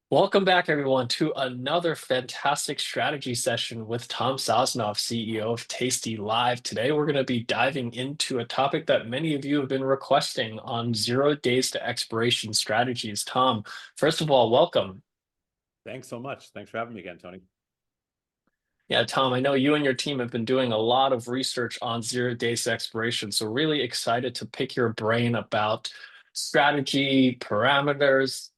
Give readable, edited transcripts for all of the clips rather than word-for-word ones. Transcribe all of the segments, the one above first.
Welcome back, everyone, to another fantastic strategy session with Tom Sosnoff, CEO of Tasty Live. Today, we're going to be diving into a topic that many of you have been requesting on 0 days to expiration strategies. Tom, first of all, welcome. Thanks so much. Thanks for having me again, Tony. Yeah, Tom, I know you and your team have been doing a lot of research on 0 days to expiration. So, really excited to pick your brain about strategy, parameters,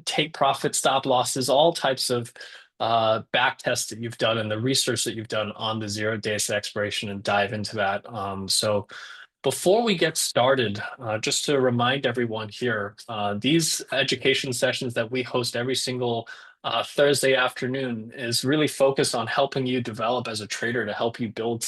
take profit, stop losses, all types of back tests that you've done and the research that you've done on the 0 days to expiration and dive into that. So before we get started, just to remind everyone here, these education sessions that we host every single Thursday afternoon is really focused on helping you develop as a trader to help you build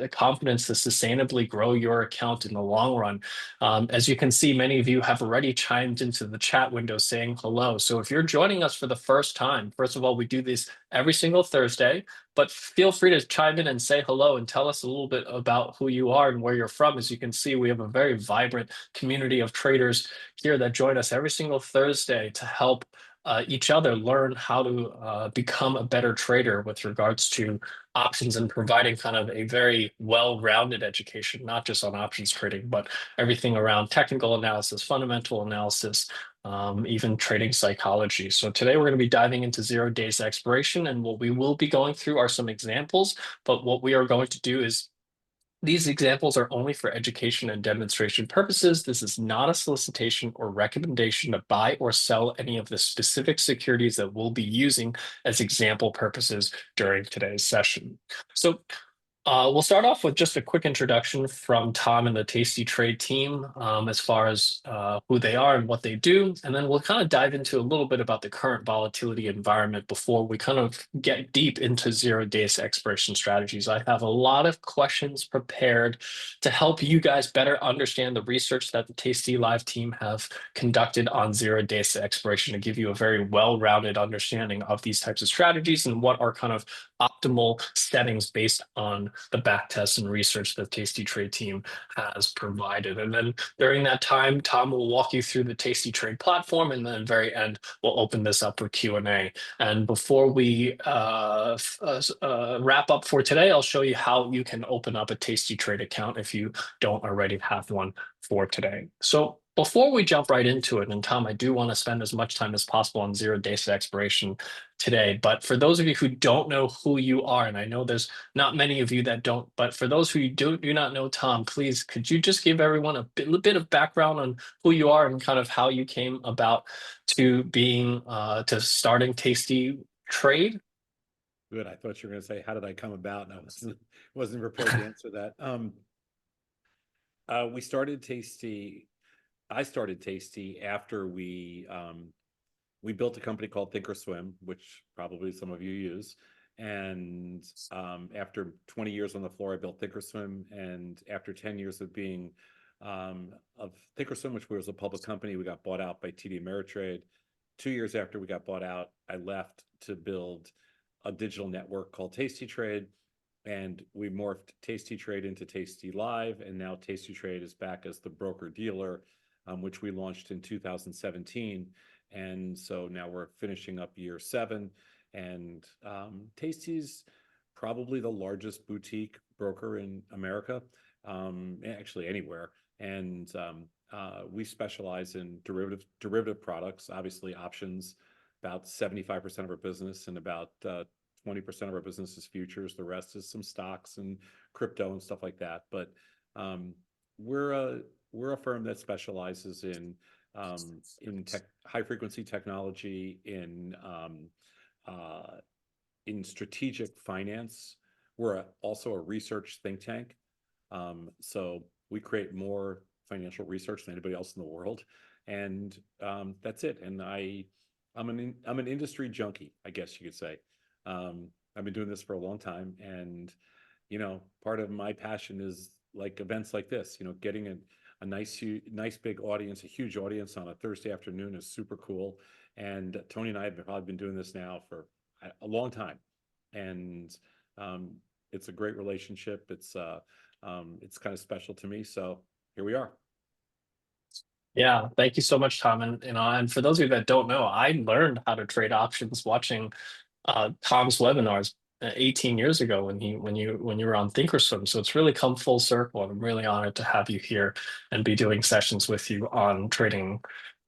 confidence to sustainably grow your account in the long run. As you can see, many of you have already chimed into the chat window saying hello. So if you're joining us for the first time, first of all, we do this every single Thursday. But feel free to chime in and say hello and tell us a little bit about who you are and where you're from. As you can see, we have a very vibrant community of traders here that join us every single Thursday to help each other learn how to become a better trader with regards to options and providing kind of a very well-rounded education, not just on options trading, but everything around technical analysis, fundamental analysis, even trading psychology. So today we're going to be diving into 0 days expiration, and what we will be going through are some examples. But what we are going to do is these examples are only for education and demonstration purposes. This is not a solicitation or recommendation to buy or sell any of the specific securities that we'll be using as example purposes during today's session. So we'll start off with just a quick introduction from Tom and the TastyTrade team as far as who they are and what they do. And then we'll kind of dive into a little bit about the current volatility environment before we kind of get deep into 0 days expiration strategies. I have a lot of questions prepared to help you guys better understand the research that the Tasty Live team have conducted on 0 days to expiration to give you a very well-rounded understanding of these types of strategies and what are kind of optimal settings based on the back tests and research that TastyTrade team has provided. And then during that time, Tom will walk you through the TastyTrade platform, and then at the very end, we'll open this up for Q&A. And before we wrap up for today, I'll show you how you can open up a TastyTrade account if you don't already have one for today. So before we jump right into it, and Tom, I do want to spend as much time as possible on 0 days to expiration today. But for those of you who don't know who you are, and I know there's not many of you that don't, but for those who do not know Tom, please, could you just give everyone a bit of background on who you are and kind of how you came about to being, to starting Tasty Trade? Good. I thought you were going to say, how did I come about? And I wasn't prepared to answer that. We started Tasty. I started Tasty after we built a company called Thinkorswim, which probably some of you use. And after 20 years on the floor, I built Thinkorswim. And after 10 years of being of Thinkorswim, which was a public company, we got bought out by TD Ameritrade. 2 years after we got bought out, I left to build a digital network called TastyTrade. And we morphed TastyTrade into Tasty Live. And now TastyTrade is back as the broker dealer, which we launched in 2017. And so now we're finishing up year 7. And Tasty's probably the largest boutique broker in America, actually anywhere. And we specialize in derivative products, obviously options, about 75% of our business, and about 20% of our business is futures. The rest is some stocks and crypto and stuff like that. But we're a firm that specializes in high frequency technology, in strategic finance. We're also a research think tank. So we create more financial research than anybody else in the world. And that's it. And I'm an industry junkie, I guess you could say. I've been doing this for a long time, and part of my passion is like events like this. Getting a nice big audience, a huge audience on a Thursday afternoon is super cool. And Tony and I have probably been doing this now for a long time, and it's a great relationship. It's kind of special to me. So here we are. Yeah, thank you so much, Tom. And and for those of you that don't know, I learned how to trade options watching Tom's webinars 18 years ago when you were on Thinkorswim. So it's really come full circle, and I'm really honored to have you here and be doing sessions with you on trading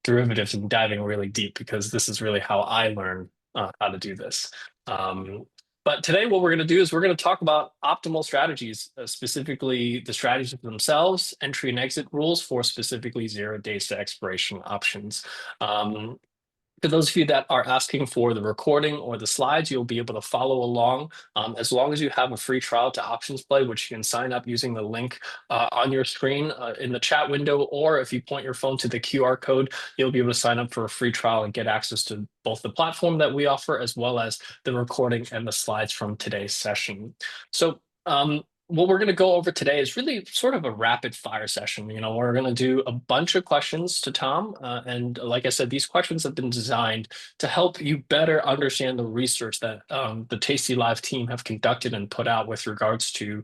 derivatives and diving really deep, because this is really how I learned how to do this. Um, but today, what we're going to do is we're going to talk about optimal strategies, specifically the strategies themselves, entry and exit rules for specifically 0 days to expiration options. Um, for those of you that are asking for the recording or the slides, you'll be able to follow along as long as you have a free trial to OptionsPlay, which you can sign up using the link on your screen in the chat window, or if you point your phone to the QR code, you'll be able to sign up for a free trial and get access to both the platform that we offer as well as the recording and the slides from today's session. So what we're going to go over today is really sort of a rapid fire session. We're going to do a bunch of questions to Tom. And like I said, these questions have been designed to help you better understand the research that the Tasty Live team have conducted and put out with regards to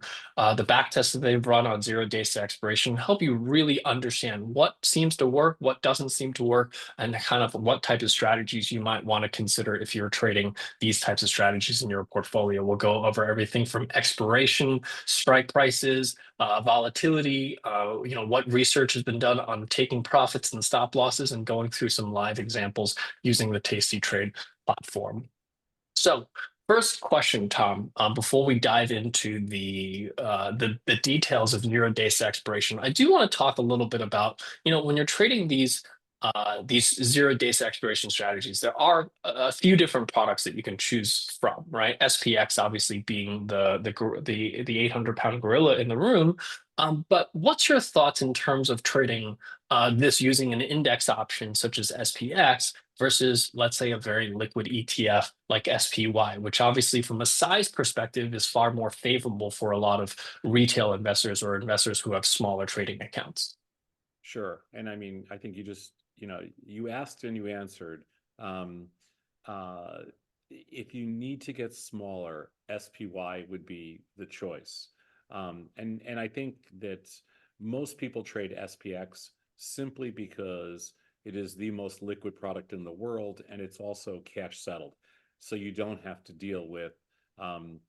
the back tests that they've run on 0 days to expiration, help you really understand what seems to work, what doesn't seem to work, and kind of what type of strategies you might want to consider if you're trading these types of strategies in your portfolio. We'll go over everything from expiration, strike prices, volatility, what research has been done on taking profits and stop losses, and going through some live examples using the TastyTrade platform. So, first question, Tom, before we dive into the details of 0 days to expiration, I do want to talk a little bit about, when you're trading these 0 days to expiration strategies, there are a few different products that you can choose from, right? SPX obviously being the 800-pound gorilla in the room. But what's your thoughts in terms of trading this using an index option such as SPX versus, let's say, a very liquid ETF like SPY, which obviously from a size perspective is far more favorable for a lot of retail investors or investors who have smaller trading accounts? Sure. And I mean, I think you just, you asked and you answered. Um, uh, if you need to get smaller, SPY would be the choice. And I think that most people trade SPX simply because it is the most liquid product in the world, and it's also cash settled. So you don't have to deal with um,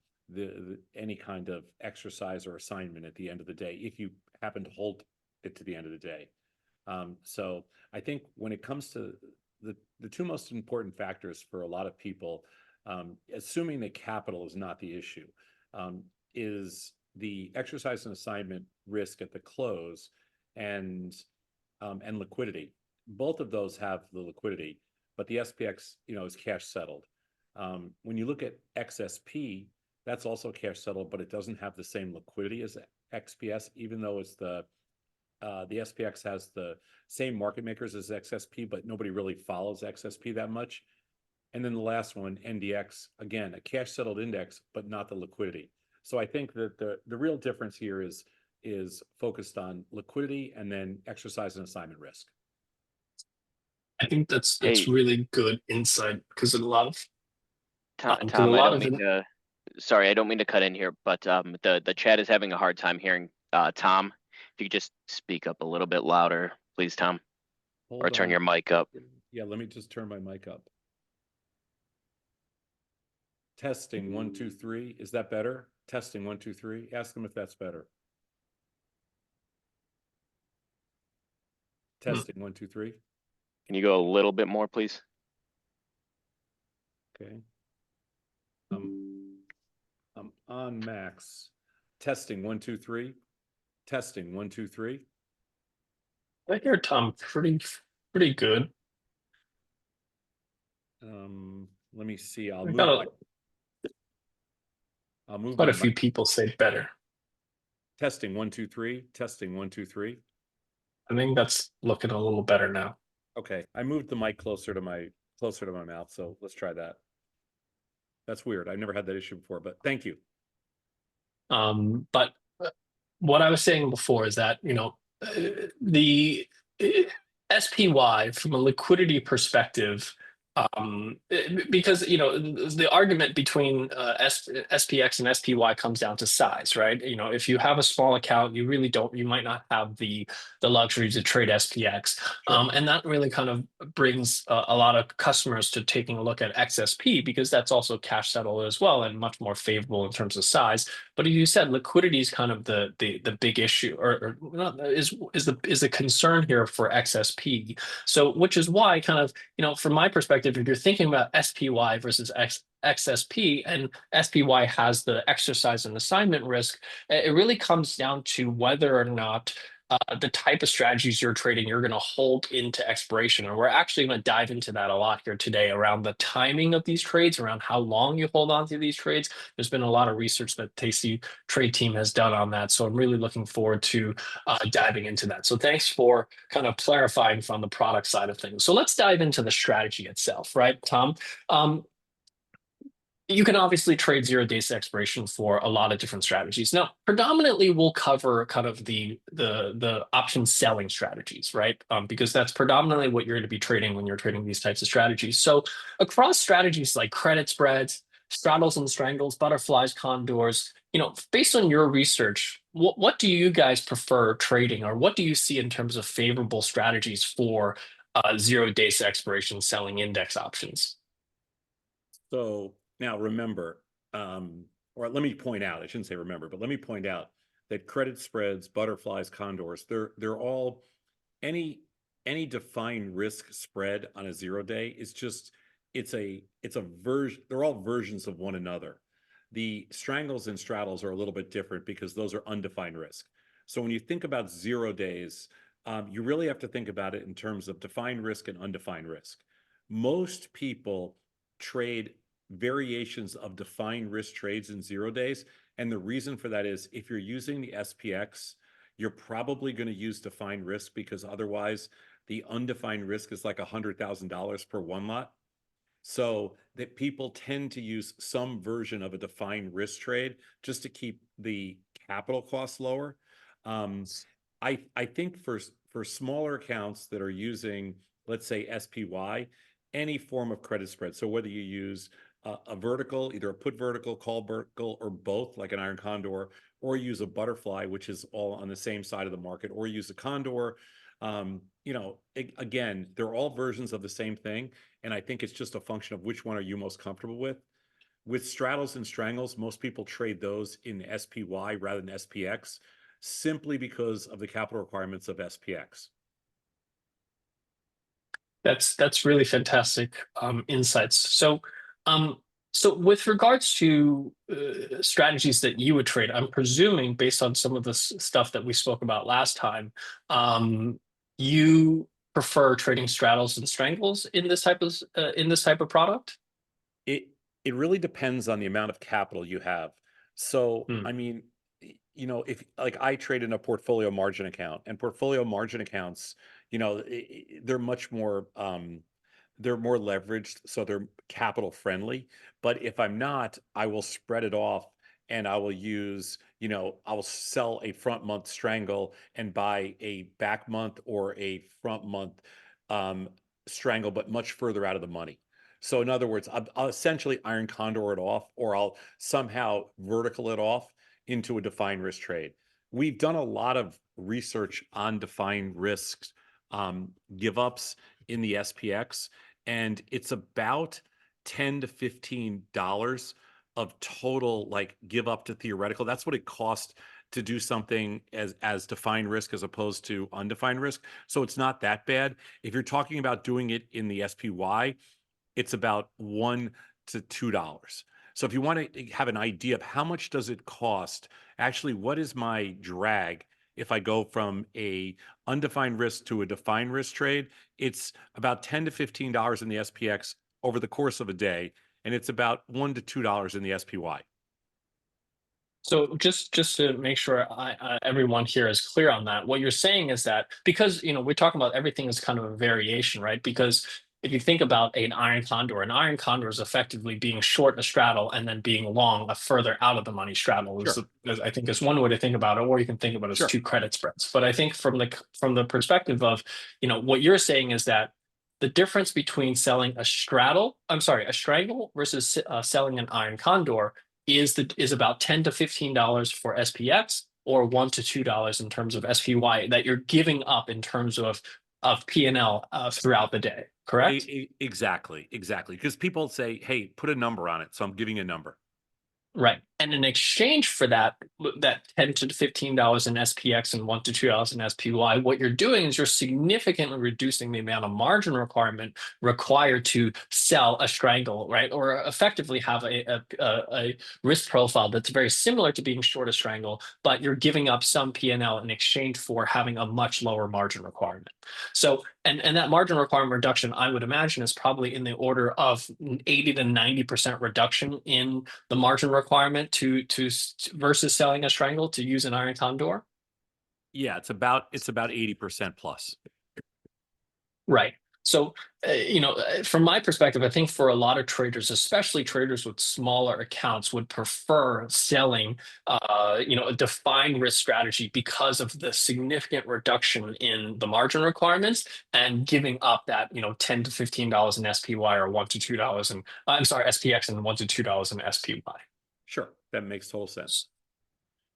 any kind of exercise or assignment at the end of the day if you happen to hold it to the end of the day. So I think when it comes to the two most important factors for a lot of people, assuming that capital is not the issue, is the exercise and assignment risk at the close and and liquidity. Both of those have the liquidity, but the SPX, is cash settled. When you look at XSP, that's also cash settled, but it doesn't have the same liquidity as XPS, even though it's the SPX has the same market makers as XSP, but nobody really follows XSP that much. And then the last one, NDX, again, a cash settled index, but not the liquidity. So I think that the real difference here is focused on liquidity and then exercise and assignment risk. I think that's Hey, really good insight, because a lot of because a Tom, I lot don't of mean to, sorry, I don't mean to cut in here, but the chat is having a hard time hearing Tom. If you could just speak up a little bit louder, please, Tom, or Hold turn on. your mic up. Yeah, let me just turn my mic up. Testing 1 2 3. Is that better? Testing 1 2 3. Ask them if that's better. Testing 1 2 3. Can you go a little bit more, please? Okay. I'm on max. Testing 1 2 3. Testing 1 2 3. I hear Tom pretty good. Let me see. I got I'll move quite my a few mic. people say better. Testing 1 2 3. Testing 1 2 3. I think that's looking a little better now. Okay, I moved the mic closer to my mouth, so let's try that. That's weird. I've never had that issue before, but thank you. But what I was saying before is that, the SPY from a liquidity perspective Because the argument between SPX and SPY comes down to size, right? If you have a small account, you might not have the luxury to trade SPX, Sure. and that really kind of brings a lot of customers to taking a look at XSP because that's also cash settled as well and much more favorable in terms of size. But as you said, liquidity is kind of the big issue, or not, is the concern here for XSP. So, which is why kind of from my perspective, if you're thinking about SPY versus XSP, and SPY has the exercise and assignment risk, it really comes down to whether or not the type of strategies you're trading, you're going to hold into expiration. And we're actually going to dive into that a lot here today around the timing of these trades, around how long you hold on to these trades. There's been a lot of research that TastyTrade team has done on that. So I'm really looking forward to diving into that. So thanks for kind of clarifying from the product side of things. So let's dive into the strategy itself, right, Tom? Um, you can obviously trade 0 days to expiration for a lot of different strategies. Now, predominantly, we'll cover kind of the option selling strategies, right? Because that's predominantly what you're going to be trading when you're trading these types of strategies. So, across strategies like credit spreads, straddles and strangles, butterflies, condors, based on your research, what do you guys prefer trading, or what do you see in terms of favorable strategies for 0 days to expiration selling index options? So now remember, or let me point out, I shouldn't say remember, but let me point out that credit spreads, butterflies, condors, they're all any defined risk spread on a 0 day is just it's a version, they're all versions of one another. The strangles and straddles are a little bit different because those are undefined risk. So when you think about 0 days, you really have to think about it in terms of defined risk and undefined risk. Most people trade variations of defined risk trades in 0 days. And the reason for that is if you're using the SPX, you're probably going to use defined risk because otherwise the undefined risk is like $100,000 per one lot. So that people tend to use some version of a defined risk trade just to keep the capital costs lower. I think for smaller accounts that are using, let's say SPY, any form of credit spread. So whether you use a vertical, either a put vertical, call vertical, or both, like an iron condor, or use a butterfly, which is all on the same side of the market, or use a condor. Again, they're all versions of the same thing. And I think it's just a function of which one are you most comfortable with. With straddles and strangles, most people trade those in SPY rather than SPX, simply because of the capital requirements of SPX. That's really fantastic insights. So with regards to strategies that you would trade, I'm presuming based on some of the stuff that we spoke about last time, you prefer trading straddles and strangles in this type of product? It really depends on the amount of capital you have. So, Hmm. I mean, if like I trade in a portfolio margin account, and portfolio margin accounts, they're much more they're more leveraged, so they're capital friendly. But if I'm not, I will spread it off and I will use, I will sell a front month strangle and buy a back month or a front month um, strangle, but much further out of the money. So in other words, I'll essentially iron condor it off, or I'll somehow vertical it off into a defined risk trade. We've done a lot of research on defined risks give ups in the SPX, and it's about $10 to $15 of total like give up to theoretical. That's what it costs to do something as defined risk as opposed to undefined risk. So it's not that bad. If you're talking about doing it in the SPY, it's about $1 to $2. So if you want to have an idea of how much does it cost, actually, what is my drag if I go from a undefined risk to a defined risk trade, it's about $10 to $15 in the SPX over the course of a day, and it's about $1 to $2 in the SPY. So just to make sure everyone here is clear on that, what you're saying is that because we're talking about everything is kind of a variation, right? Because if you think about an iron condor is effectively being short a straddle and then being long a further out of the money straddle. Sure. I think is one way to think about it, or you can think about it as Sure. two credit spreads. But I think from the perspective of what you're saying is that the difference between selling a a strangle versus selling an iron condor is about $10 to $15 for SPX or $1 to $2 in terms of SPY that you're giving up in terms of P&L throughout the day, correct? Exactly. Because people say, hey, put a number on it. So I'm giving a number. Right. And in exchange for that $10 to $15 in SPX and $1 to $2 in SPY, what you're doing is you're significantly reducing the amount of margin requirement required to sell a strangle, right? Or effectively have a risk profile that's very similar to being short a strangle, but you're giving up some P&L in exchange for having a much lower margin requirement. So, and that margin requirement reduction, I would imagine, is probably in the order of 80 to 90% reduction in the margin requirement to versus selling a strangle to use an iron condor. Yeah, it's about 80% plus. Right. So, from my perspective, I think for a lot of traders, especially traders with smaller accounts, would prefer selling, a defined risk strategy because of the significant reduction in the margin requirements and giving up that, $10 to $15 in SPY or $1 to $2 and SPX and $1 to $2 in SPY. Sure, that makes total sense.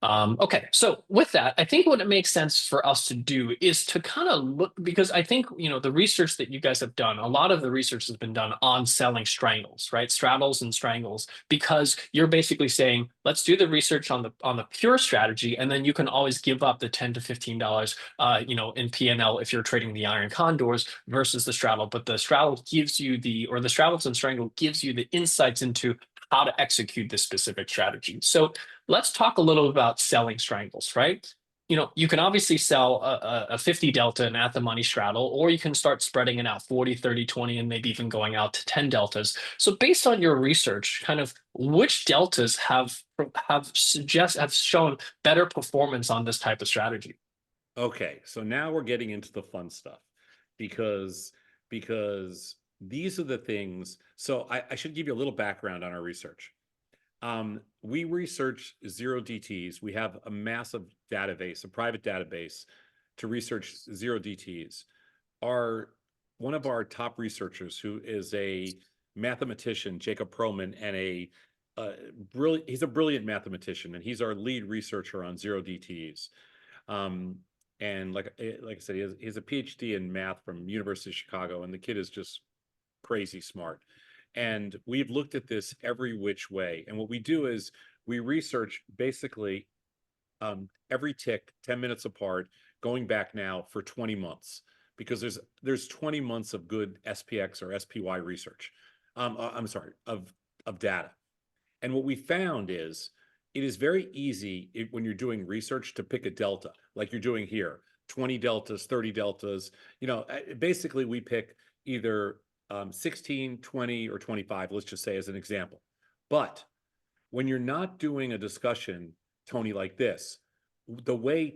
Okay, so with that, I think what it makes sense for us to do is to kind of look, because I think, the research that you guys have done, a lot of the research has been done on selling strangles, right? Straddles and strangles, because you're basically saying, let's do the research on the pure strategy, and then you can always give up the $10 to $15, in P&L if you're trading the iron condors versus the straddle. But the straddle gives you the straddles and strangle gives you the insights into how to execute this specific strategy. So let's talk a little about selling strangles, right? You can obviously sell a 50 delta and at the money straddle, or you can start spreading it out 40, 30, 20, and maybe even going out to 10 deltas. So based on your research, kind of which deltas have shown better performance on this type of strategy? Okay, so now we're getting into the fun stuff because these are the things. So I should give you a little background on our research. We research zero DTs. We have a massive database, a private database to research zero DTs. One of our top researchers, who is a mathematician, Jacob Perlman, and he's a brilliant mathematician, and he's our lead researcher on zero DTs. And like I said, he has a PhD in math from University of Chicago, and the kid is just crazy smart. And we've looked at this every which way. And what we do is we research basically every tick 10 minutes apart, going back now for 20 months, because there's 20 months of good SPX or SPY research. I'm sorry, of data. And what we found is it is very easy when you're doing research to pick a delta, like you're doing here, 20 deltas, 30 deltas. Basically we pick either 16, 20, or 25, let's just say as an example. But when you're not doing a discussion, Tony, like this, the way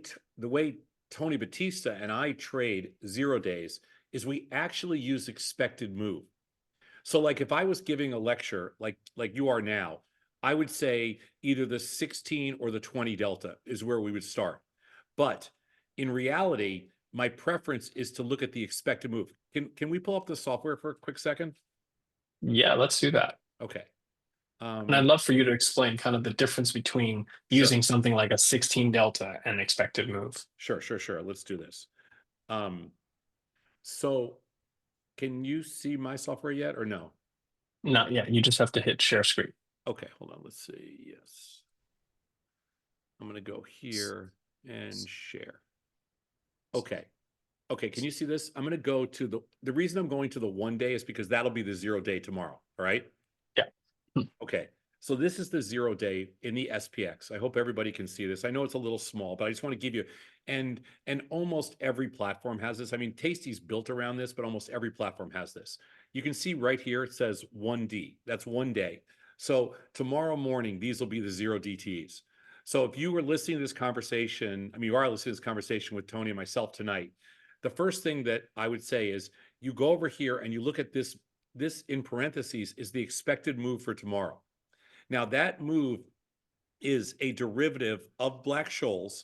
Tony Batista and I trade 0 days is we actually use expected move. So like if I was giving a lecture like you are now, I would say either the 16 or the 20 delta is where we would start. But in reality, my preference is to look at the expected move. Can we pull up the software for a quick second? Yeah, let's do that. Okay. And I'd love for you to explain kind of the difference between using something like a 16 delta and expected move. Sure. Let's do this. So can you see my software yet or no? Not yet. You just have to hit share screen. Okay, hold on. Let's see. Yes. I'm going to go here and share. Okay. Can you see this? I'm going to go to the reason I'm going to the 1 day is because that'll be the 0 day tomorrow. All right. Yeah. Okay. So this is the 0 day in the SPX. I hope everybody can see this. I know it's a little small, but I just want to give you, and almost every platform has this. I mean, Tasty's built around this, but almost every platform has this. You can see right here, it says 1D. That's 1 day. So tomorrow morning, these will be the 0 DTs. So if you were listening to this conversation, you are listening to this conversation with Tony and myself tonight, the first thing that I would say is you go over here and you look at this. This in parentheses is the expected move for tomorrow. Now that move is a derivative of Black-Scholes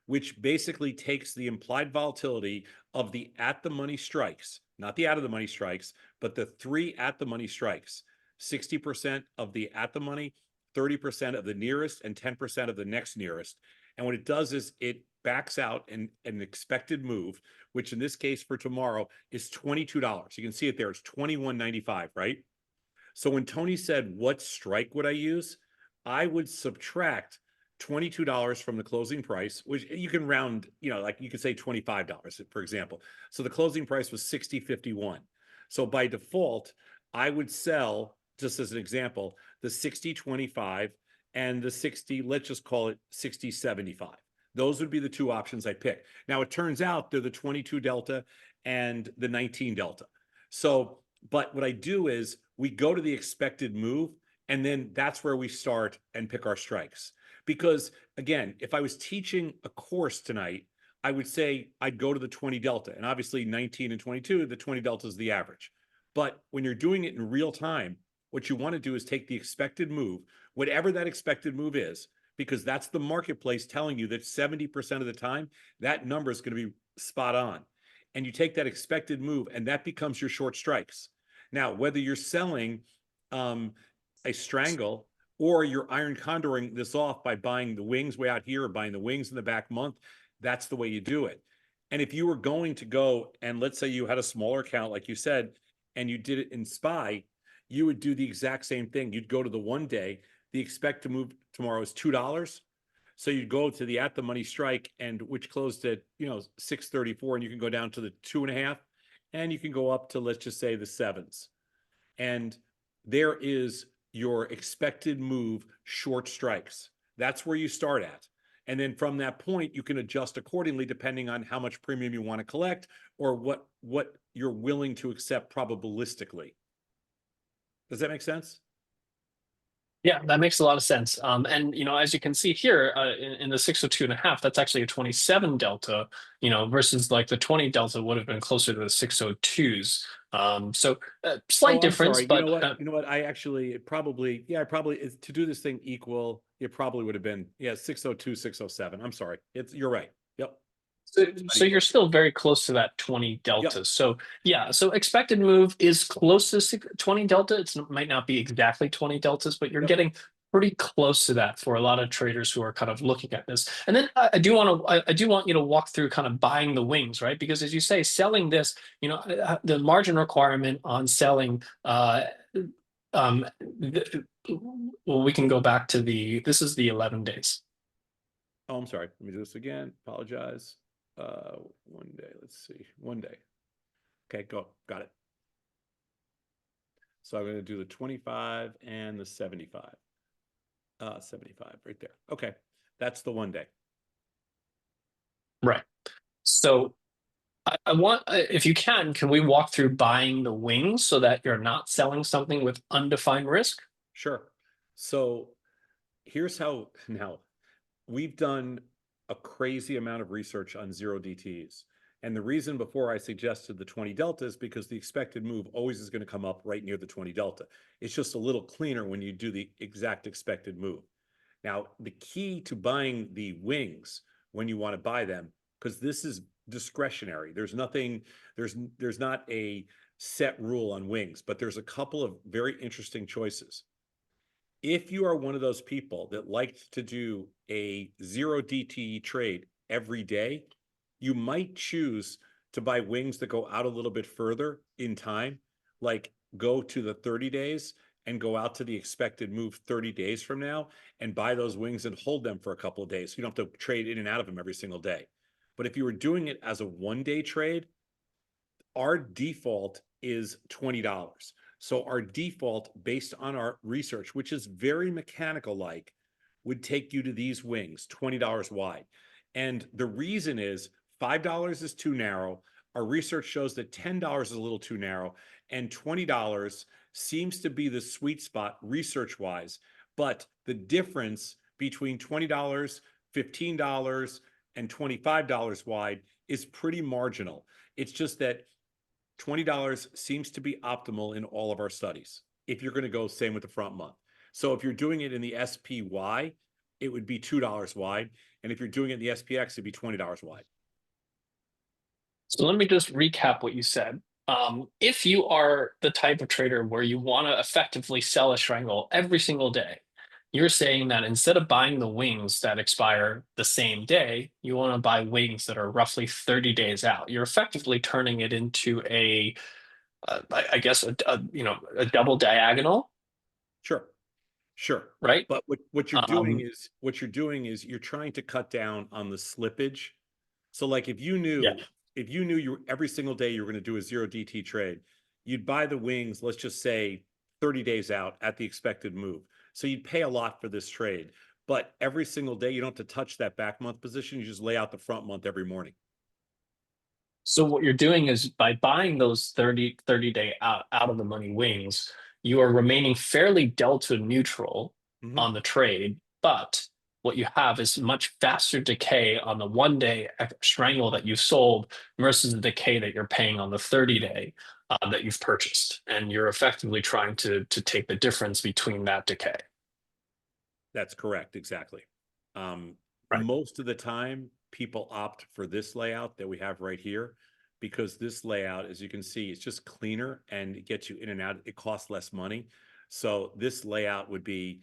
which basically takes the implied volatility of the at-the-money strikes, not the out-of-the-money strikes, but the 3 at-the-money strikes, 60% of the at-the-money, 30% of the nearest, and 10% of the next nearest. And what it does is it backs out an expected move, which in this case for tomorrow is $22. You can see it there. It's $21.95, right? So when Tony said, what strike would I use? I would subtract $22 from the closing price, which you can round, like you could say $25, for example. So the closing price was $60.51. So by default, I would sell, just as an example, the 60.25 and the 60, let's just call it 60.75. Those would be the 2 options I pick. Now it turns out they're the 22 delta and the 19 delta. So, but what I do is we go to the expected move, and then that's where we start and pick our strikes. Because again, if I was teaching a course tonight, I would say I'd go to the 20 delta, and obviously 19 and 22, the 20 delta is the average. But when you're doing it in real time, what you want to do is take the expected move, whatever that expected move is, because that's the marketplace telling you that 70% of the time, that number is going to be spot on. And you take that expected move, and that becomes your short strikes. Now, whether you're selling a strangle or you're iron condoring this off by buying the wings way out here or buying the wings in the back month, that's the way you do it. And if you were going to go, and let's say you had a smaller account, like you said, and you did it in SPY, you would do the exact same thing. You'd go to the 1 day. The expect to move tomorrow is $2. So you'd go to the at-the-money strike, and which closed at 634, and you can go down to the 2.5, and you can go up to, let's just say, the 7s. And there is your expected move short strikes. That's where you start at. And then from that point, you can adjust accordingly depending on how much premium you want to collect or what you're willing to accept probabilistically. Does that make sense? Yeah, that makes a lot of sense. And as you can see here, in the 602.5, that's actually a 27 delta, versus like the 20 delta would have been closer to the 602s. So slight difference, sorry. but You know what? I actually to do this thing equal, it probably would have been 602, 607. I'm sorry. You're right. Yep. So you're still very close to that 20 delta. Yep. So yeah, so expected move is close to 20 delta. It might not be exactly 20 deltas, but you're getting pretty close to that for a lot of traders who are kind of looking at this. And then I do want you to walk through kind of buying the wings, right? Because as you say, selling this, the margin requirement on selling, well, we can go back to this is the 11 days. Oh, I'm sorry. Let me do this again. Apologize. 1 day. Let's see. 1 day. Okay, go. Got it. So I'm going to do the 25 and the 75. 75 right there. Okay. That's the 1 day. Right. So I want, if you can we walk through buying the wings so that you're not selling something with undefined risk? Sure. So here's how now we've done a crazy amount of research on 0 DTs. And the reason before I suggested the 20 delta is because the expected move always is going to come up right near the 20 delta. It's just a little cleaner when you do the exact expected move. Now, the key to buying the wings when you want to buy them, because this is discretionary. There's nothing, there's not a set rule on wings, but there's a couple of very interesting choices. If you are one of those people that liked to do a 0 DTE trade every day, you might choose to buy wings that go out a little bit further in time, like go to the 30 days and go out to the expected move 30 days from now and buy those wings and hold them for a couple of days. So you don't have to trade in and out of them every single day. But if you were doing it as a 1 day trade, our default is $20. So our default, based on our research, which is very mechanical like, would take you to these wings, $20 wide. And the reason is $5 is too narrow. Our research shows that $10 is a little too narrow, and $20 seems to be the sweet spot research-wise. But the difference between $20, $15, and $25 wide is pretty marginal. It's just that $20 seems to be optimal in all of our studies if you're going to go same with the front month. So if you're doing it in the SPY, it would be $2 wide. And if you're doing it in the SPX, it'd be $20 wide. So let me just recap what you said. If you are the type of trader where you want to effectively sell a strangle every single day, you're saying that instead of buying the wings that expire the same day, you want to buy wings that are roughly 30 days out. You're effectively turning it into I guess, a double diagonal, Sure. Sure. right? But what you're doing Um, is you're trying to cut down on the slippage. So like yeah. if you knew you every single day you were going to do a 0 DT trade, you'd buy the wings, let's just say 30 days out at the expected move. So you'd pay a lot for this trade. But every single day you don't have to touch that back month position. You just lay out the front month every morning. So what you're doing is by buying those 30 day out of the money wings, you are remaining fairly delta neutral Mhm. on the trade, but what you have is much faster decay on the 1 day strangle that you sold versus the decay that you're paying on the 30 day that you've purchased. And you're effectively trying to take the difference between that decay. That's correct. Exactly. Um, Right. Most of the time, people opt for this layout that we have right here because this layout, as you can see, is just cleaner and it gets you in and out. It costs less money. So this layout would be,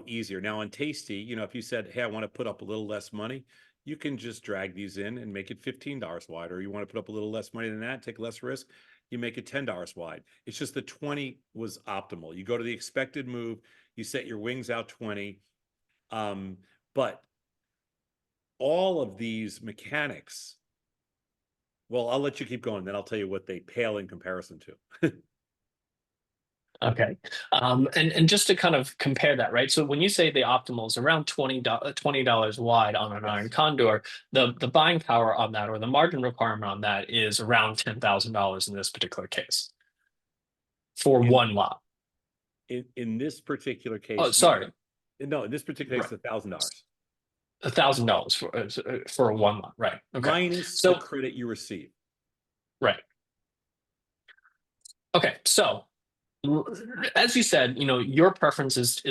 easier. Now on Tasty, if you said, hey, I want to put up a little less money, you can just drag these in and make it $15 wide. Or you want to put up a little less money than that, take less risk, you make it $10 wide. It's just the 20 was optimal. You go to the expected move, you set your wings out 20. But all of these mechanics, well, I'll let you keep going, then I'll tell you what they pale in comparison to. Okay. And just to kind of compare that, right? So when you say the optimal is around $20 wide on an iron Yes. condor, the buying power on that or the margin requirement on that is around $10,000 in this particular case for In one lot. in this particular Oh, case, sorry. no, in this particular case, Right. $1,000 $1,000 for a one lot. Right. Okay. minus the So, credit you receive. right. Okay. So as you said, your preference is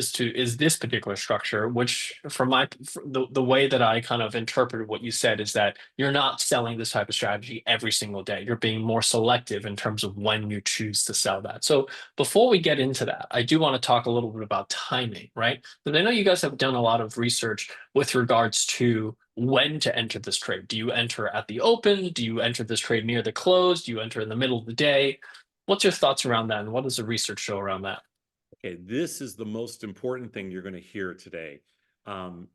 this particular structure, which the way that I kind of interpreted what you said is that you're not selling this type of strategy every single day. You're being more selective in terms of when you choose to sell that. So before we get into that, I do want to talk a little bit about timing, right? Because I know you guys have done a lot of research with regards to when to enter this trade. Do you enter at the open? Do you enter this trade near the close? Do you enter in the middle of the day? What's your thoughts around that, and what does the research show around that? Okay, this is the most important thing you're going to hear today,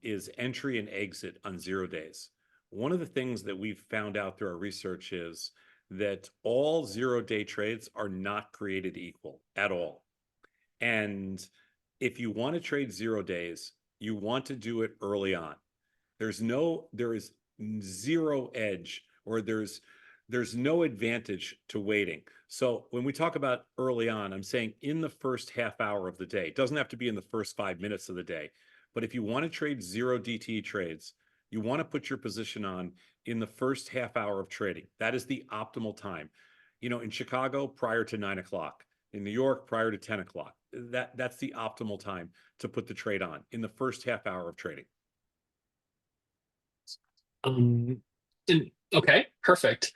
is entry and exit on 0 days. One of the things that we've found out through our research is that all 0 day trades are not created equal at all. And if you want to trade 0 days, you want to do it early on. There is zero edge, or there's no advantage to waiting. So when we talk about early on, I'm saying in the first half hour of the day. It doesn't have to be in the first 5 minutes of the day. But if you want to trade 0 DTE trades, you want to put your position on in the first half hour of trading. That is the optimal time. In Chicago, prior to 9 o'clock. In New York, prior to 10 o'clock. That's the optimal time to put the trade on in the first half hour of trading. Um, okay, perfect.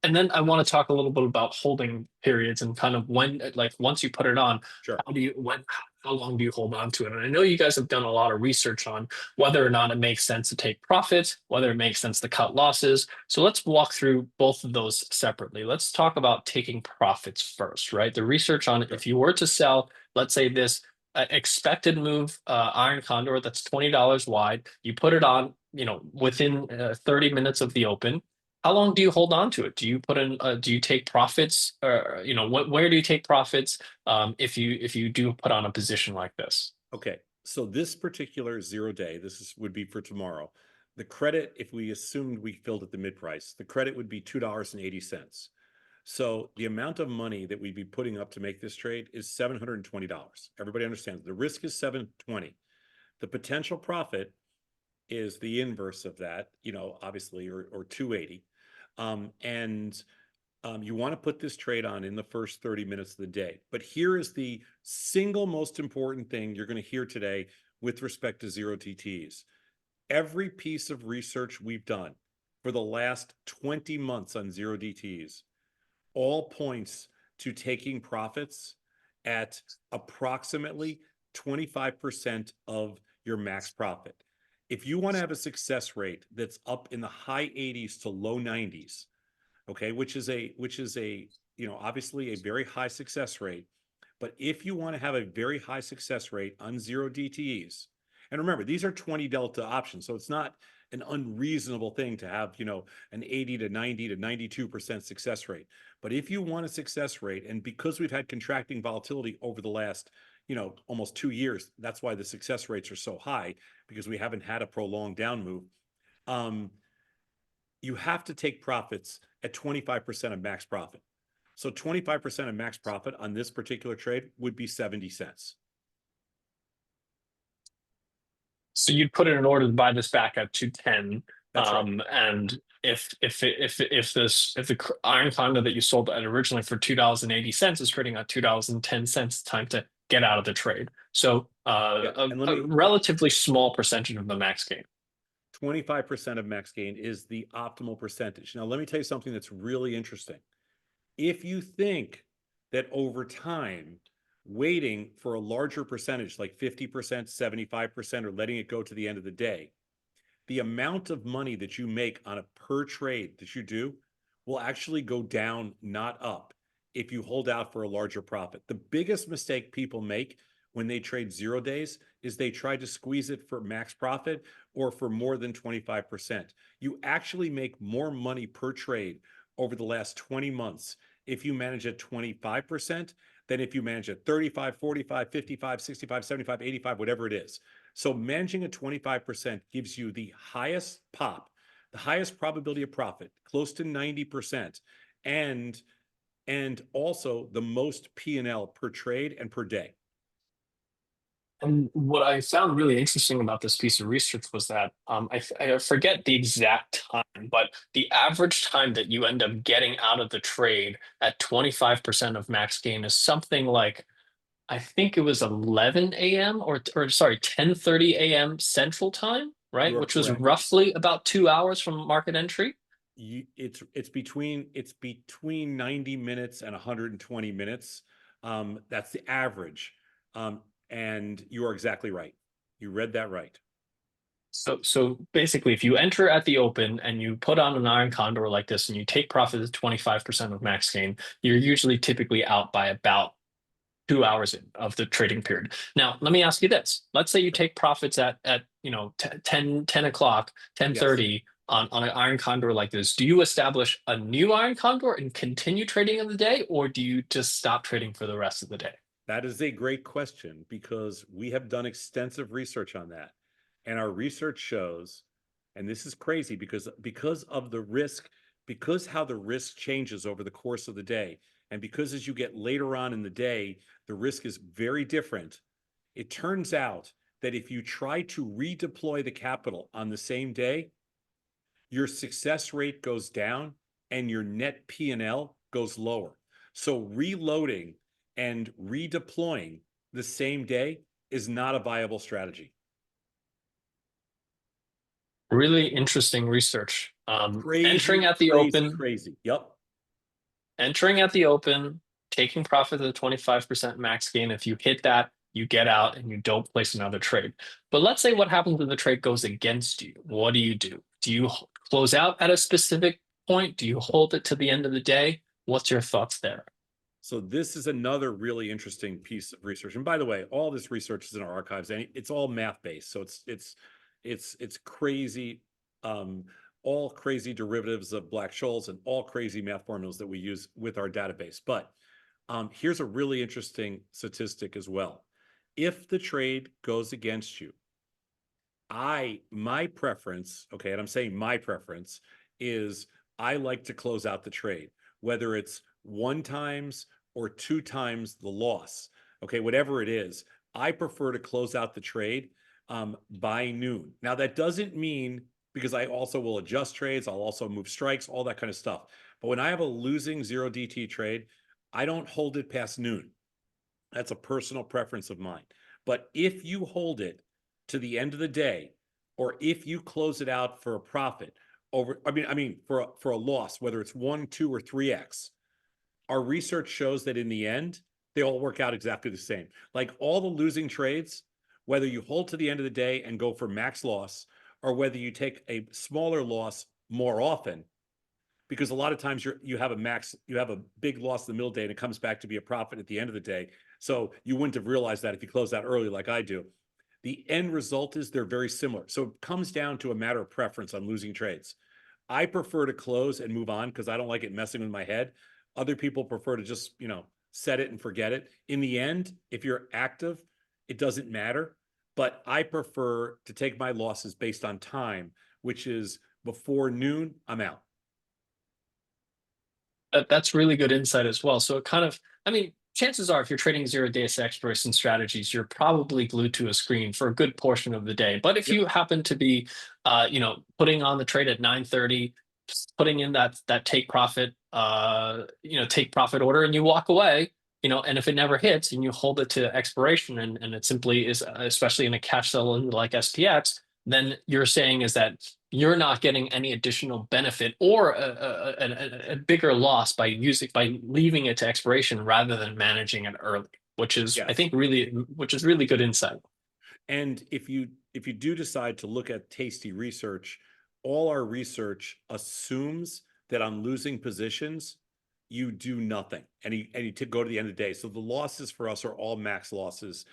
And then I want to talk a little bit about holding periods and kind of when, like, once you put it on, Sure. how long do you hold on to it? And I know you guys have done a lot of research on whether or not it makes sense to take profits, whether it makes sense to cut losses. So let's walk through both of those separately. Let's talk about taking profits first, right? The research on Sure. if you were to sell, let's say this expected move iron condor that's $20 wide, you put it on, within 30 minutes of the open. How long do you hold on to it? Do you put in? Do you take profits? Or where do you take profits if you do put on a position like this? Okay, so this particular 0 day, would be for tomorrow. The credit, if we assumed we filled at the mid price, the credit would be $2.80. So the amount of money that we'd be putting up to make this trade is $720. Everybody understands the risk is $720. The potential profit is the inverse of that, obviously, or 280. And you want to put this trade on in the first 30 minutes of the day. But here is the single most important thing you're going to hear today with respect to 0 DTs. every piece of research we've done for the last 20 months on zero DTEs all points to taking profits at approximately 25% of your max profit. If you want to have a success rate that's up in the high 80s to low 90s, okay, which is a obviously a very high success rate, but if you want to have a very high success rate on zero DTEs, and remember, these are 20 delta options, so it's not an unreasonable thing to have, an 80 to 90 to 92% success rate. But if you want a success rate, and because we've had contracting volatility over the last, almost 2 years, that's why the success rates are so high, because we haven't had a prolonged down move. You have to take profits at 25% of max profit. So 25% of max profit on this particular trade would be 70 cents. So you'd put it in order to buy this back at 210. That's right. And if the iron condor that you sold at originally for $2.80 is trading at $2.10, time to get out of the trade. So a relatively small percentage of the max gain. 25% of max gain is the optimal percentage. Now, let me tell you something that's really interesting. If you think that over time, waiting for a larger percentage, like 50%, 75%, or letting it go to the end of the day, the amount of money that you make on a per trade that you do will actually go down, not up, if you hold out for a larger profit. The biggest mistake people make when they trade 0 days is they try to squeeze it for max profit or for more than 25%. You actually make more money per trade over the last 20 months if you manage at 25% than if you manage at 35, 45, 55, 65, 75, 85, whatever it is. So managing at 25% gives you the highest pop, the highest probability of profit, close to 90%, and also the most P&L per trade and per day. And what I found really interesting about this piece of research was that I forget the exact time, but the average time that you end up getting out of the trade at 25% of max gain is something like, I think it was 11 a.m. or sorry, 10:30 a.m. Central Time, right? You are Which was correct. roughly about 2 hours from market entry. It's between 90 minutes and 120 minutes. That's the average. And you are exactly right. You read that right. So basically, if you enter at the open and you put on an iron condor like this and you take profit at 25% of max gain, you're usually typically out by about 2 hours of the trading period. Now, let me ask you this. Let's say you take profits at 10 o'clock, 10:30 on an iron condor like this. Do you establish a new iron condor and continue trading in the day, or do you just stop trading for the rest of the day? That is a great question, because we have done extensive research on that. And our research shows, and this is crazy because of the risk, because how the risk changes over the course of the day, and because as you get later on in the day, the risk is very different. It turns out that if you try to redeploy the capital on the same day, your success rate goes down and your net P&L goes lower. So reloading and redeploying the same day is not a viable strategy. Really interesting research. Entering at the open. Crazy. Yep. Entering at the open, taking profit at the 25% max gain. If you hit that, you get out and you don't place another trade. But let's say what happens when the trade goes against you. What do? Do you close out at a specific point? Do you hold it to the end of the day? What's your thoughts there? So this is another really interesting piece of research. And by the way, all this research is in our archives, and it's all math-based. So it's crazy, all crazy derivatives of Black-Scholes and all crazy math formulas that we use with our database. But here's a really interesting statistic as well. If the trade goes against you, my preference, okay, and I'm saying my preference is I like to close out the trade, whether it's 1 times or 2 times the loss, okay, whatever it is. I prefer to close out the trade by noon. Now, that doesn't mean, because I also will adjust trades, I'll also move strikes, all that kind of stuff. But when I have a losing 0 DT trade, I don't hold it past noon. That's a personal preference of mine. But if you hold it to the end of the day, or if you close it out for a profit over, for a loss, whether it's 1, 2, or 3x, our research shows that in the end, they all work out exactly the same. Like all the losing trades, whether you hold to the end of the day and go for max loss, or whether you take a smaller loss more often, because a lot of times you have a big loss in the middle day and it comes back to be a profit at the end of the day. So you wouldn't have realized that if you close out early like I do. The end result is they're very similar. So it comes down to a matter of preference on losing trades. I prefer to close and move on because I don't like it messing with my head. Other people prefer to just, set it and forget it. In the end, if you're active, it doesn't matter. But I prefer to take my losses based on time, which is before noon, I'm out. That's really good insight as well. So it kind of, I mean, chances are if you're trading 0 day expiration strategies, you're probably glued to a screen for a good portion of the day. But if Yep. you happen to be, putting on the trade at 9:30, putting in that take profit, take profit order, and you walk away, and if it never hits and you hold it to expiration, and it simply is, especially in a cash settle like SPX, then you're saying is that you're not getting any additional benefit or a bigger loss by leaving it to expiration rather than managing it early, which is I Yes. think really good insight. And if you do decide to look at Tasty research, all our research assumes that on losing positions, you do nothing and you go to the end of the day. So the losses for us are all max losses.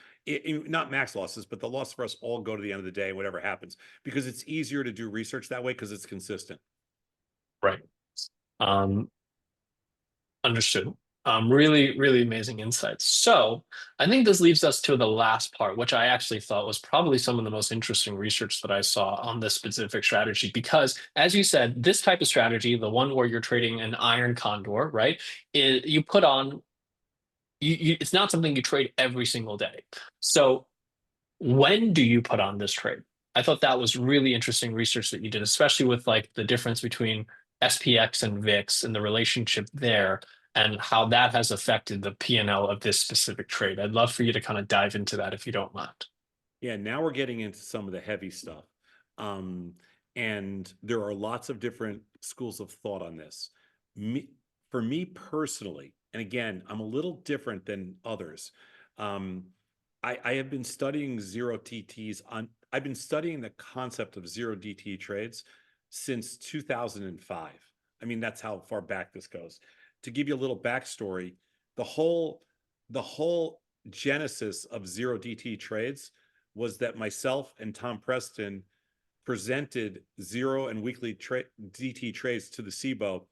Not max losses, but the loss for us all go to the end of the day, whatever happens, because it's easier to do research that way because it's consistent. Right. Um, Understood. Really amazing insights. So I think this leads us to the last part, which I actually thought was probably some of the most interesting research that I saw on this specific strategy. Because as you said, this type of strategy, the one where you're trading an iron condor, right? You put on it's not something you trade every single day. So when do you put on this trade? I thought that was really interesting research that you did, especially with like the difference between SPX and VIX and the relationship there and how that has affected the P&L of this specific trade. I'd love for you to kind of dive into that if you don't mind. Yeah, now we're getting into some of the heavy stuff. And there are lots of different schools of thought on this. For me personally, and again, I'm a little different than others. I have been studying zero TTs I've been studying the concept of zero DT trades since 2005. I mean, that's how far back this goes. To give you a little backstory, the whole genesis of zero DT trades was that myself and Tom Preston presented zero and weekly DT trades to the SIBO.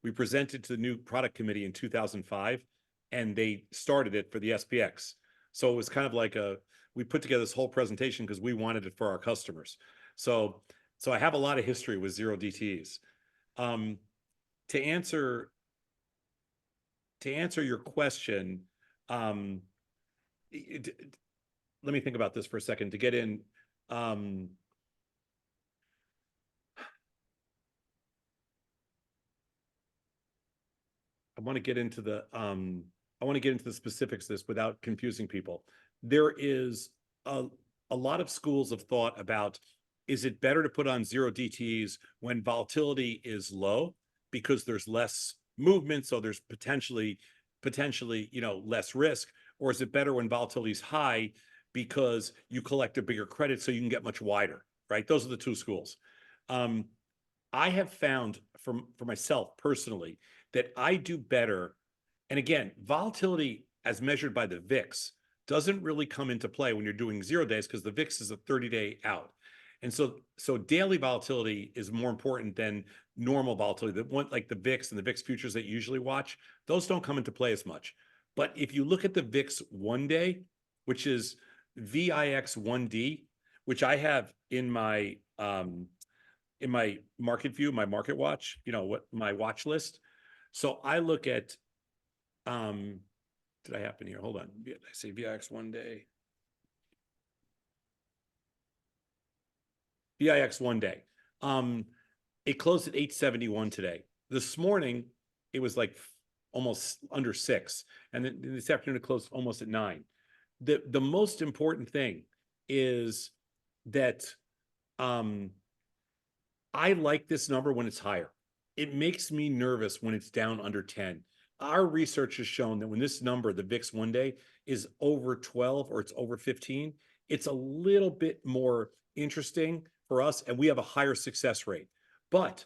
We presented to the new product committee in 2005, and they started it for the SPX. So it was kind of like we put together this whole presentation because we wanted it for our customers. So I have a lot of history with zero DTs. To answer your question, let me think about this for a second to get in. I want to get into the specifics of this without confusing people. There is a lot of schools of thought about, is it better to put on zero DTs when volatility is low because there's less movement, so there's potentially less risk, or is it better when volatility is high because you collect a bigger credit so you can get much wider, right? Those are the two schools. I have found for myself personally that I do better. And again, volatility as measured by the VIX doesn't really come into play when you're doing 0 days because the VIX is a 30-day out. And so daily volatility is more important than normal volatility. The one like the VIX and the VIX futures that you usually watch, those don't come into play as much. But if you look at the VIX 1 day, which is VIX 1D, which I have in my market view, my market watch, what my watch list. So I look at, did I happen here? Hold on. I say VIX 1 day. VIX 1 day. It closed at 871 today. This morning, it was like almost under 6. And then this afternoon, it closed almost at 9. The most important thing is that I like this number when it's higher. It makes me nervous when it's down under 10. Our research has shown that when this number, the VIX one day, is over 12 or it's over 15, it's a little bit more interesting for us and we have a higher success rate. But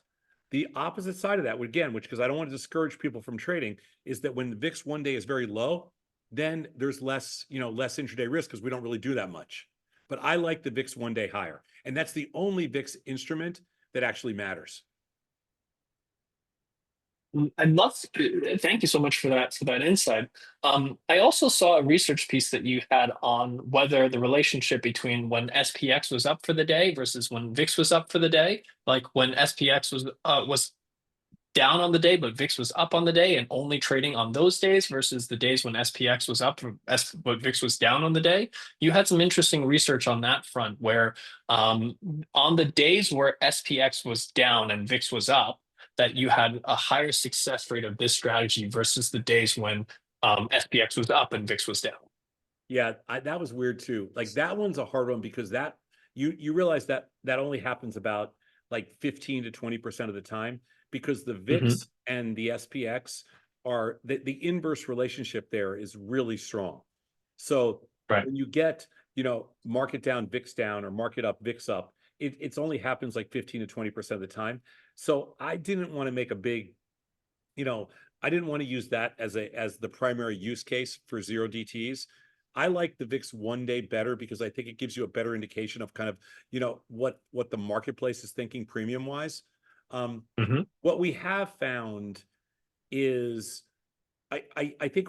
the opposite side of that, again, which because I don't want to discourage people from trading, is that when the VIX one day is very low, then there's less, less intraday risk because we don't really do that much. But I like the VIX one day higher. And that's the only VIX instrument that actually matters. I'd love to, thank you so much for that insight. I also saw a research piece that you had on whether the relationship between when SPX was up for the day versus when VIX was up for the day, like when SPX was down on the day, but VIX was up on the day and only trading on those days versus the days when SPX was up, but VIX was down on the day. You had some interesting research on that front where on the days where SPX was down and VIX was up, that you had a higher success rate of this strategy versus the days when SPX was up and VIX was down. Yeah, that was weird too. Like that one's a hard one because that you realize that only happens about like 15 to 20% of the time because the Hmm. VIX and the SPX are the inverse relationship there is really strong. So Right. when you get, market down, VIX down, or market up, VIX up, it's only happens like 15 to 20% of the time. So I didn't want to make a big, I didn't want to use that as the primary use case for zero DTEs. I like the VIX one day better because I think it gives you a better indication of kind of, what the marketplace is thinking premium wise. Hmm. What we have found is I think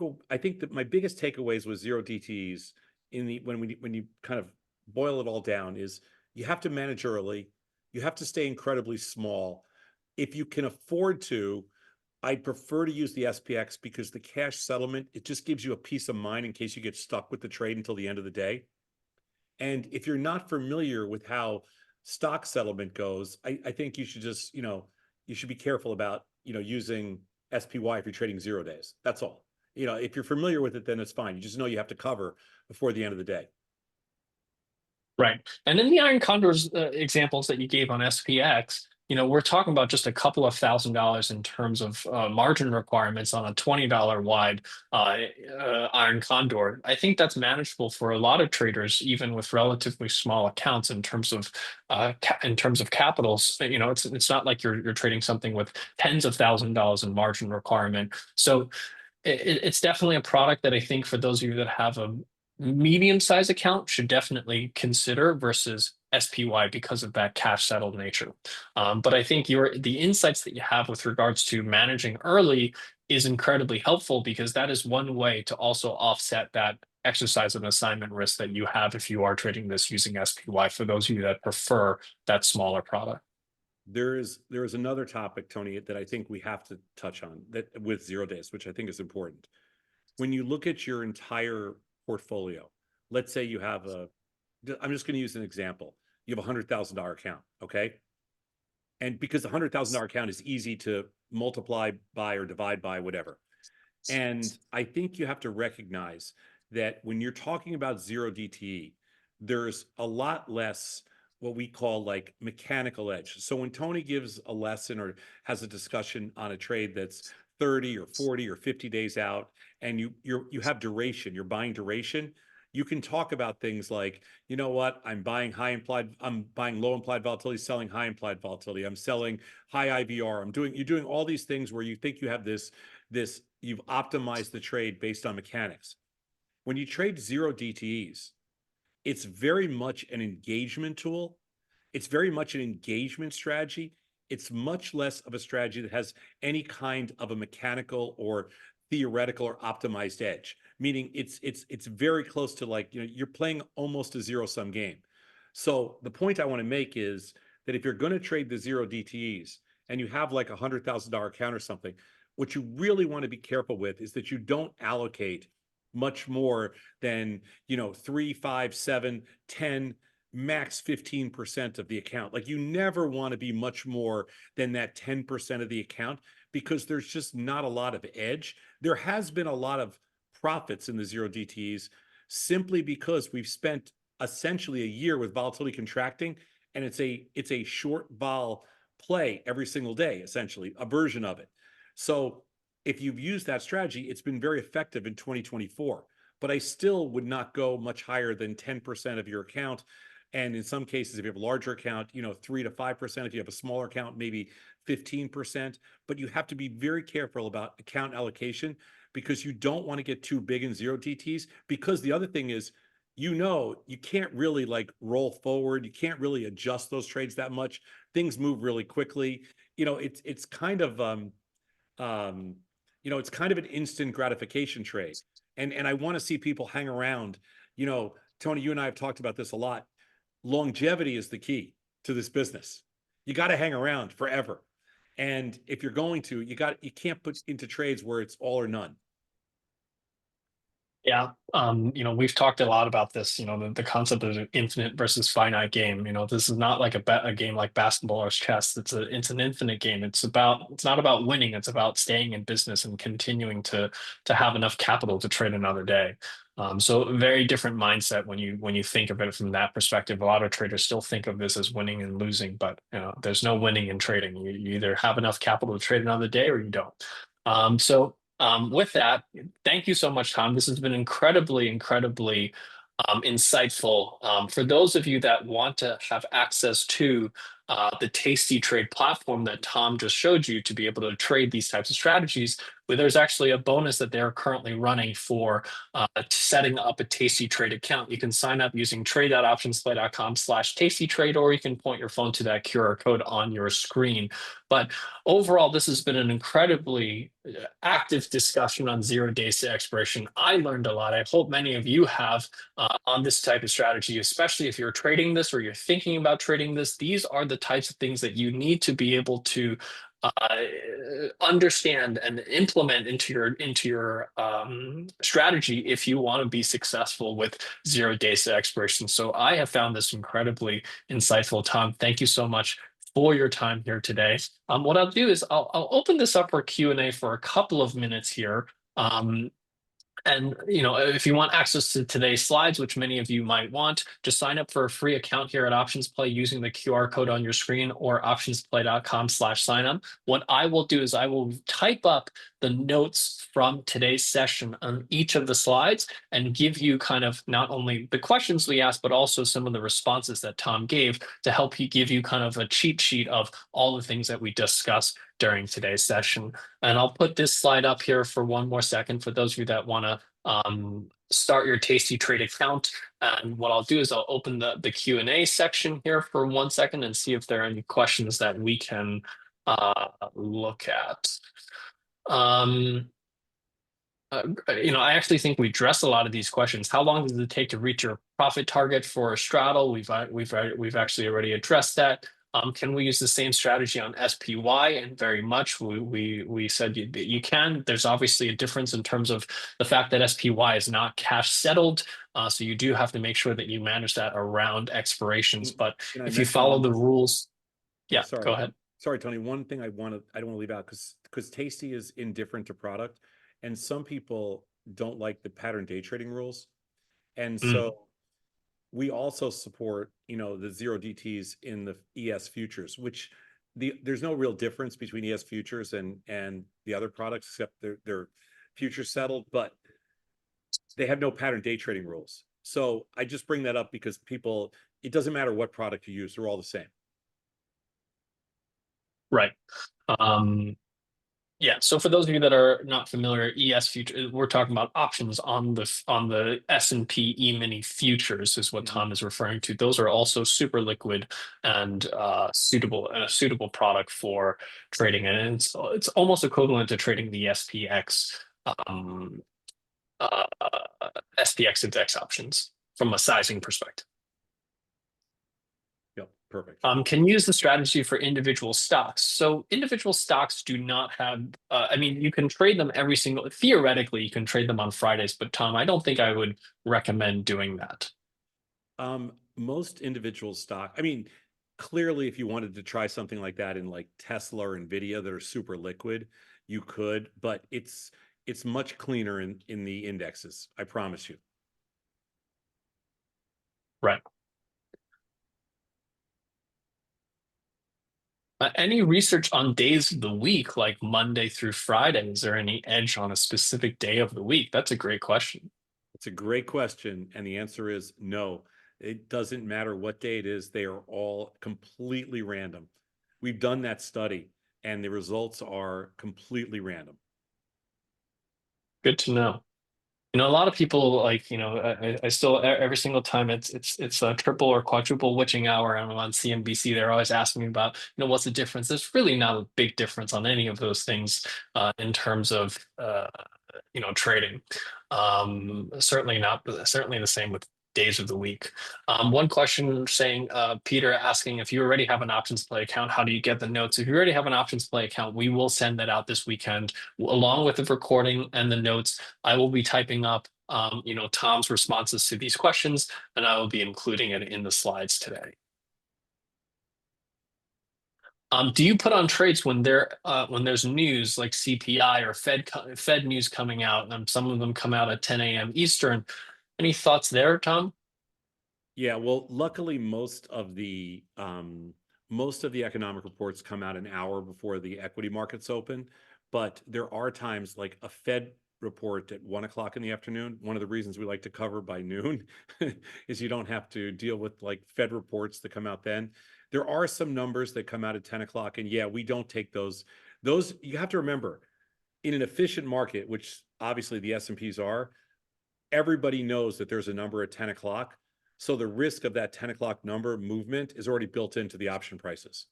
that my biggest takeaways with zero DTEs when you kind of boil it all down is you have to manage early, you have to stay incredibly small. If you can afford to, I'd prefer to use the SPX because the cash settlement, it just gives you a peace of mind in case you get stuck with the trade until the end of the day. And if you're not familiar with how stock settlement goes, I think you should just, you should be careful about, using SPY if you're trading 0 days. That's all. If you're familiar with it, then it's fine. You just know you have to cover before the end of the day. Right. And in the Iron Condors examples that you gave on SPX, we're talking about just a couple of $1,000s in terms of margin requirements on a $20 wide Iron Condor. I think that's manageable for a lot of traders, even with relatively small accounts in terms of capitals. It's not like you're trading something with tens of $1,000s in margin requirement. So it's definitely a product that I think for those of you that have a medium-sized account should definitely consider versus SPY because of that cash settled nature. But I think the insights that you have with regards to managing early is incredibly helpful because that is one way to also offset that exercise and assignment risk that you have if you are trading this using SPY for those of you that prefer that smaller product. There is another topic, Tony, that I think we have to touch on that with 0 days, which I think is important. When you look at your entire portfolio, let's say you have I'm just going to use an example. You have $100,000 account, okay? And because the $100,000 account is easy to multiply by or divide by, whatever. And I think you have to recognize that when you're talking about zero DTE, there's a lot less what we call like mechanical edge. So when Tony gives a lesson or has a discussion on a trade that's 30 or 40 or 50 days out, and you have duration, you're buying duration, you can talk about things like, you know what, I'm buying low implied volatility, selling high implied volatility, I'm selling high IVR, you're doing all these things where you think you have this, you've optimized the trade based on mechanics. When you trade zero DTEs, it's very much an engagement tool. It's very much an engagement strategy. It's much less of a strategy that has any kind of a mechanical or theoretical or optimized edge, meaning it's very close to like, you're playing almost a zero-sum game. So the point I want to make is that if you're going to trade the zero DTEs and you have like $100,000 account or something, what you really want to be careful with is that you don't allocate much more than 3, 5, 7, 10, max 15% of the account. Like you never want to be much more than that 10% of the account because there's just not a lot of edge. There has been a lot of profits in the zero DTEs simply because we've spent essentially a year with volatility contracting and it's a short vol play every single day, essentially a version of it. So if you've used that strategy, it's been very effective in 2024. But I still would not go much higher than 10% of your account. And in some cases, if you have a larger account, 3 to 5%. If you have a smaller account, maybe 15%. But you have to be very careful about account allocation, because you don't want to get too big in zero DTs. Because the other thing is, you can't really like roll forward. You can't really adjust those trades that much. Things move really quickly. It's kind of it's kind of an instant gratification trade. And I want to see people hang around. Tony, you and I have talked about this a lot. Longevity is the key to this business. You got to hang around forever. And if you're going to, you can't put into trades where it's all or none. Yeah, we've talked a lot about this, the concept of an infinite versus finite game. This is not like a game like basketball or chess. It's an infinite game. It's not about winning. It's about staying in business and continuing to have enough capital to trade another day. So a very different mindset when you think of it from that perspective. A lot of traders still think of this as winning and losing, but there's no winning in trading. You either have enough capital to trade another day or you don't. With that, thank you so much, Tom. This has been incredibly, incredibly insightful. For those of you that want to have access to the TastyTrade platform that Tom just showed you to be able to trade these types of strategies, there's actually a bonus that they're currently running for setting up a TastyTrade account. You can sign up using trade.optionsplay.com/TastyTrade, or you can point your phone to that QR code on your screen. But overall, this has been an incredibly active discussion on zero days to expiration. I learned a lot. I hope many of you have on this type of strategy, especially if you're trading this or you're thinking about trading this. These are the types of things that you need to be able to understand and implement into your strategy if you want to be successful with zero days to expiration. So I have found this incredibly insightful. Tom, thank you so much for your time here today. What I'll do is I'll open this up for Q&A for a couple of minutes here. And if you want access to today's slides, which many of you might want, just sign up for a free account here at OptionsPlay using the QR code on your screen or optionsplay.com/signup. What I will do is I will type up the notes from today's session on each of the slides and give you kind of not only the questions we asked, but also some of the responses that Tom gave to help you give you kind of a cheat sheet of all the things that we discussed during today's session. And I'll put this slide up here for one more second for those of you that want to start your TastyTrade account. And what I'll do is I'll open the Q&A section here for 1 second and see if there are any questions that we can look at. I actually think we addressed a lot of these questions. How long does it take to reach your profit target for a straddle? We've actually already addressed that. Can we use the same strategy on SPY? And very much, we said you can. There's obviously a difference in terms of the fact that SPY is not cash settled. So you do have to make sure that you manage that around expirations. But if you follow the rules, yeah, sorry. Go ahead. Sorry, Tony. One thing I don't want to leave out, because Tasty is indifferent to product, and some people don't like the pattern day trading rules, and so we also support the zero DTs in the ES futures, which there's no real difference between ES futures and the other products, except they're future settled, but they have no pattern day trading rules. So I just bring that up because it doesn't matter what product you use, they're all the same. Right. Yeah, so for those of you that are not familiar, ES futures, we're talking about options on the S&P E-mini futures is what Tom is referring to. Those are also super liquid and a suitable product for trading, and it's almost equivalent to trading the SPX SPX index options from a sizing perspective. Yep, perfect. Can use the strategy for individual stocks. So individual stocks do not have, you can trade them theoretically, you can trade them on Fridays, but Tom, I don't think I would recommend doing that. Most individual stock, clearly if you wanted to try something like that in like Tesla or Nvidia that are super liquid, you could, but it's much cleaner in the indexes, I promise you. Right. Any research on days of the week, like Monday through Friday? Is there any edge on a specific day of the week? That's a great question. It's a great question, and the answer is no. It doesn't matter what day it is, they are all completely random. We've done that study, and the results are completely random. Good to know. You know, a lot of people like, I still every single time it's a triple or quadruple witching hour and I'm on CNBC, they're always asking me about, what's the difference? There's really not a big difference on any of those things in terms of trading. Certainly the same with days of the week. One question saying, Peter asking if you already have an OptionsPlay account, how do you get the notes? If you already have an OptionsPlay account, we will send that out this weekend along with the recording and the notes. I will be typing up, Tom's responses to these questions, and I will be including it in the slides today. Do you put on trades when there's news like CPI or Fed news coming out, and some of them come out at 10 a.m. Eastern? Any thoughts there, Tom? Yeah, well, luckily most of the economic reports come out an hour before the equity markets open, but there are times like a Fed report at 1 o'clock in the afternoon. One of the reasons we like to cover by noon is you don't have to deal with like Fed reports that come out then. There are some numbers that come out at 10 o'clock, and yeah, we don't take those. Those, you have to remember, in an efficient market, which obviously the S&Ps are, everybody knows that there's a number at 10 o'clock. So the risk of that 10 o'clock number movement is already built into the option prices.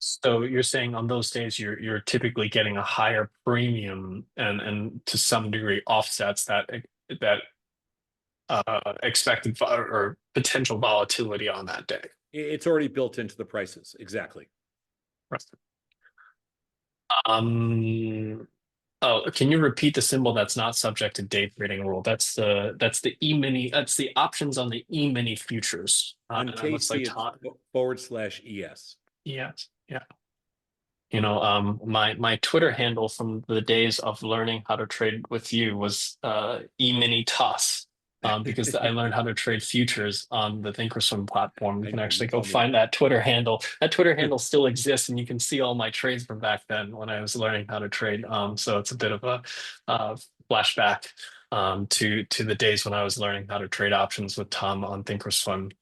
So you're saying on those days you're typically getting a higher premium and to some degree offsets that expected or potential volatility on that day. It's already built into the prices. Exactly. Oh, can you repeat the symbol that's not subject to day trading rule? That's the E-mini. That's the options on the E-mini futures. On And it looks like Tasty, it's /ES. Yes, yeah. My Twitter handle from the days of learning how to trade with you was E-mini toss. Because I learned how to trade futures on the Thinkorswim platform. You can actually go find that Twitter handle. That Twitter handle still exists, and you can see all my trades from back then when I was learning how to trade. So it's a bit of a flashback to the days when I was learning how to trade options with Tom on Thinkorswim.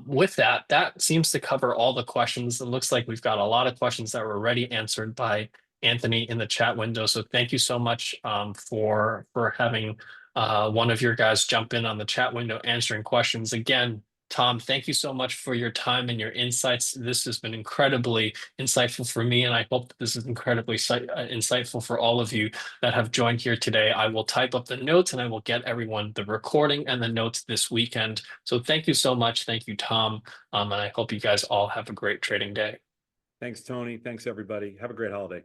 With that, that seems to cover all the questions. It looks like we've got a lot of questions that were already answered by Anthony in the chat window. So thank you so much for having one of your guys jump in on the chat window answering questions. Again, Tom, thank you so much for your time and your insights. This has been incredibly insightful for me, and I hope that this is incredibly insightful for all of you that have joined here today. I will type up the notes and I will get everyone the recording and the notes this weekend. So thank you so much. Thank you, Tom. And I hope you guys all have a great trading day. Thanks, Tony. Thanks, everybody. Have a great holiday.